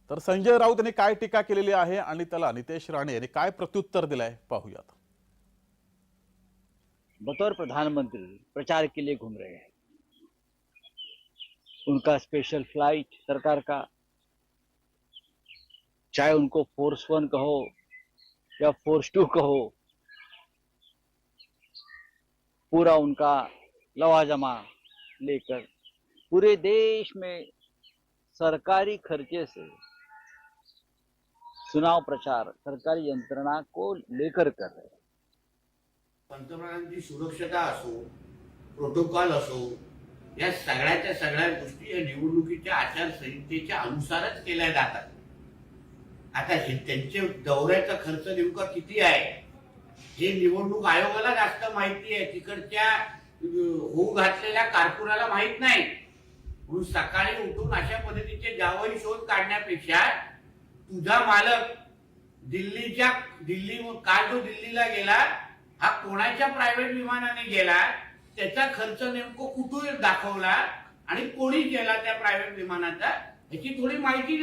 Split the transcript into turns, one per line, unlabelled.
तर संजय राऊत यांनी काय टीका केलेली आहे आणि त्याला नितेश राणे यांनी काय प्रत्युत्तर दिलंय पाहूयात।
बतौर प्रधानमंत्री प्रचार के लिए घूम रहे हैं। उनका स्पेशल फ्लाइट सरकार का, चाहे उनको फोर्स 1 कहो या फोर्स 2 कहो, पूरा उनका लवाजमा लेकर पूरे देश में सरकारी खर्चे से चुनाव प्रचार सरकारी यंत्रणा को लेकर कर रहे हैं।
पंतप्रधानांची सुरक्षता असो, प्रोटोकॉल असो, या सगळ्याच्या सगळ्या गोष्टी या निवडणुकीच्या आचारसंहितेच्या अनुसारच केल्या जातात। आता हे त्यांच्या दौऱ्याचा खर्च नेमका किती आहे हे निवडणूक आयोगाला जास्त माहिती आहे, तिकडच्या होऊ घातलेल्या कारकुनाला माहित नाही। म्हणून सकाळी उठून अशा पद्धतीचे जावई शोध काढण्यापेक्षा तुझा मालक दिल्ली काल जो दिल्लीला गेला हा कोणाच्या प्रायव्हेट विमानाने गेला, त्याचा खर्च नेमकं कुठून दाखवला आणि कोणी केला त्या प्रायव्हेट विमानाचा याची थोडी माहिती